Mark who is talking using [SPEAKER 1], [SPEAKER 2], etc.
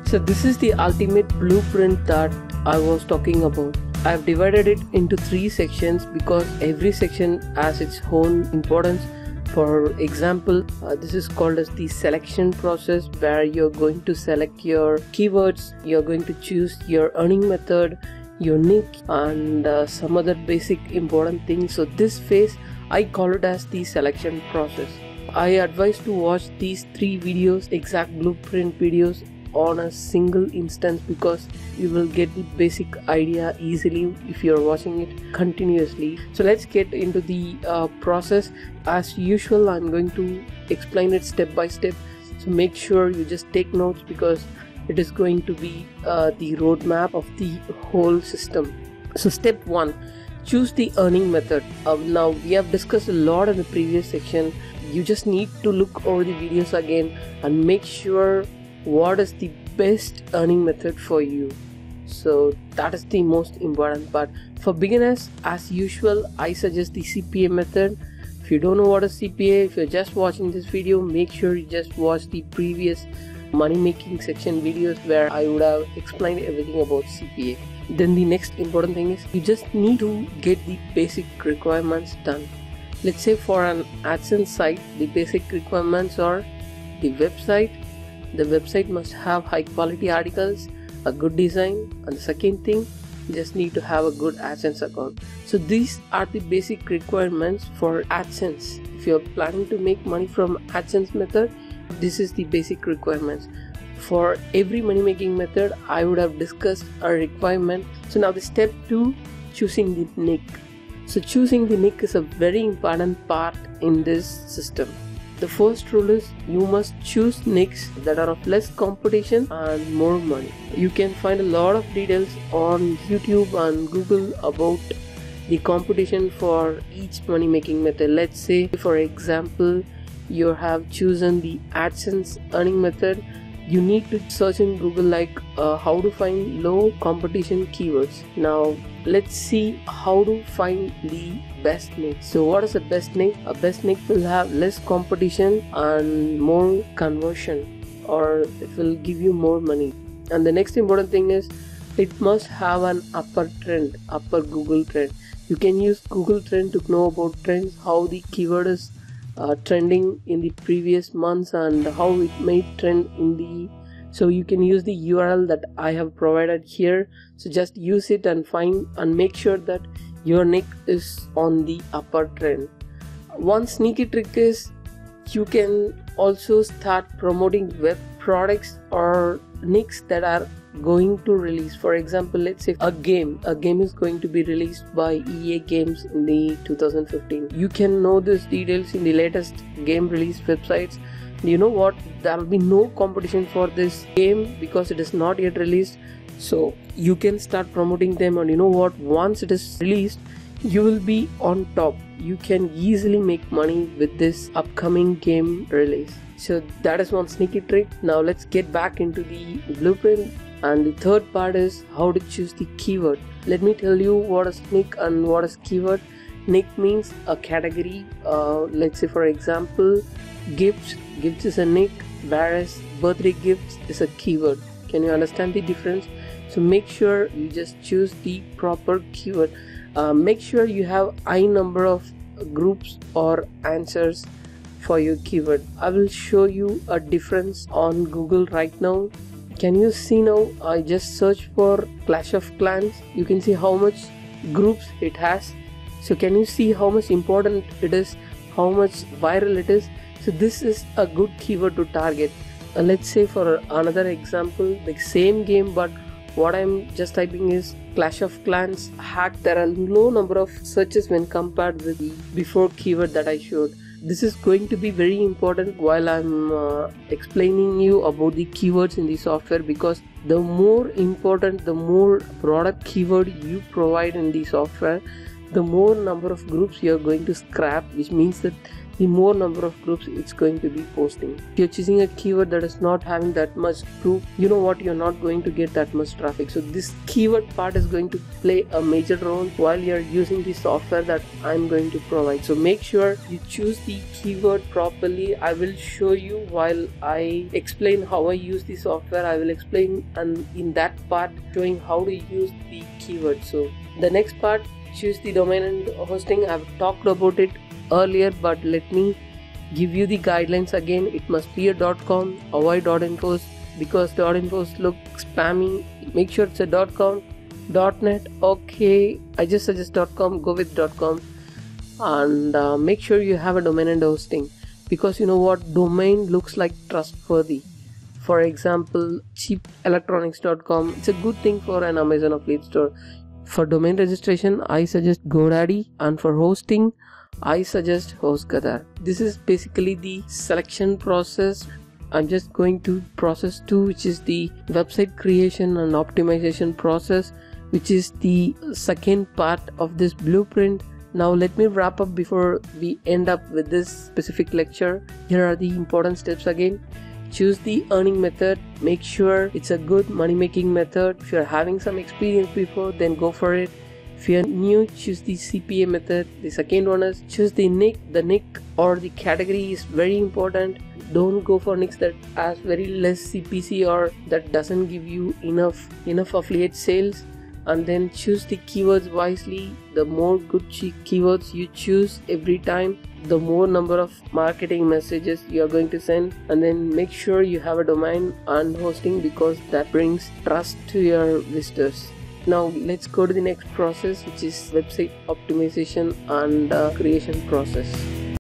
[SPEAKER 1] So this is the ultimate blueprint that I was talking about. I've divided it into 3 sections because every section has its own importance. For example, this is called as the selection process, where you're going to select your keywords, you're going to choose your earning method, your niche, and some other basic important things. So this phase, I call it as the selection process. I advise to watch these 3 videos, exact blueprint videos, on a single instance, because you will get the basic idea easily if you're watching it continuously. So let's get into the process. As usual, I'm going to explain it step by step, so make sure you just take notes, because it is going to be the roadmap of the whole system. So step 1, choose the earning method. Now we have discussed a lot in the previous section. You just need to look over the videos again and make sure what is the best earning method for you. So that is the most important part. For beginners, as usual, I suggest the CPA method. If you don't know what is CPA, if you're just watching this video, make sure you just watch the previous money making section videos where I would have explained everything about CPA. Then the next important thing is you just need to get the basic requirements done. Let's say for an AdSense site, the basic requirements are the website. The website must have high quality articles, a good design, and the second thing, you just need to have a good AdSense account. So these are the basic requirements for AdSense. If you're planning to make money from AdSense method, this is the basic requirements. For every money making method, I would have discussed a requirement. So now the step 2, choosing the niche. So choosing the niche is a very important part in this system. The first rule is you must choose niches that are of less competition and more money. You can find a lot of details on YouTube and Google about the competition for each money making method. Let's say, for example, you have chosen the AdSense earning method. You need to search in Google like how to find low competition keywords. Now let's see how to find the best niche. So what is the best niche? A best niche will have less competition and more conversion, or it will give you more money. And the next important thing is it must have an upper Google trend. You can use Google trend to know about trends, how the keyword is trending in the previous months and how it may trend in the. So you can use the URL that I have provided here. So just use it and find and make sure that your niche is on the upper trend. One sneaky trick is you can also start promoting web products or niches that are going to release. For example, let's say a game is going to be released by EA Games in the 2015. You can know these details in the latest game release websites. You know what, there will be no competition for this game because it is not yet released, so you can start promoting them, and you know what, once it is released you will be on top. You can easily make money with this upcoming game release. So that is one sneaky trick. Now let's get back into the blueprint. And the third part is how to choose the keyword. Let me tell you what is niche and what is keyword. Niche means a category. Let's say, for example, gifts is a niche, whereas birthday gifts is a keyword. Can you understand the difference? So make sure you just choose the proper keyword. Make sure you have high number of groups or answers for your keyword. I will show you a difference on Google right now. Can you see now? I just searched for Clash of Clans. You can see how much groups it has. So can you see how much important it is, how much viral it is? So this is a good keyword to target. Let's say for another example, the same game, but what I'm just typing is Clash of Clans hack. There are low number of searches when compared with the before keyword that I showed. This is going to be very important while I'm explaining you about the keywords in the software, because the more important, the more product keyword you provide in the software, the more number of groups you are going to scrap, which means that the more number of groups it's going to be posting. If you're choosing a keyword that is not having that much group, you know what, you're not going to get that much traffic. So this keyword part is going to play a major role while you're using the software that I'm going to provide. So make sure you choose the keyword properly. I will show you while I explain how I use the software. I will explain and in that part showing how to use the keyword. So the next part, choose the domain and hosting. I've talked about it earlier, but let me give you the guidelines again. It must be a .com, avoid .infos because .infos look spammy. Make sure it's a .com, .net. Okay, I just suggest .com, go with .com, and make sure you have a domain and hosting, because you know what, domain looks like trustworthy. For example, cheapelectronics.com, it's a good thing for an Amazon affiliate store. For domain registration, I suggest GoDaddy, and for hosting, I suggest HostGator. This is basically the selection process. I'm just going to process 2, which is the website creation and optimization process, which is the second part of this blueprint. Now let me wrap up before we end up with this specific lecture. Here are the important steps again. Choose the earning method. Make sure it's a good money-making method. If you're having some experience before, then go for it. If you're new, choose the CPA method. The second one is choose the nick. The nick or the category is very important. Don't go for nicks that has very less CPC or that doesn't give you enough affiliate sales. And then choose the keywords wisely. The more good keywords you choose every time, the more number of marketing messages you are going to send. And then make sure you have a domain and hosting, because that brings trust to your visitors. Now let's go to the next process, which is website optimization and creation process.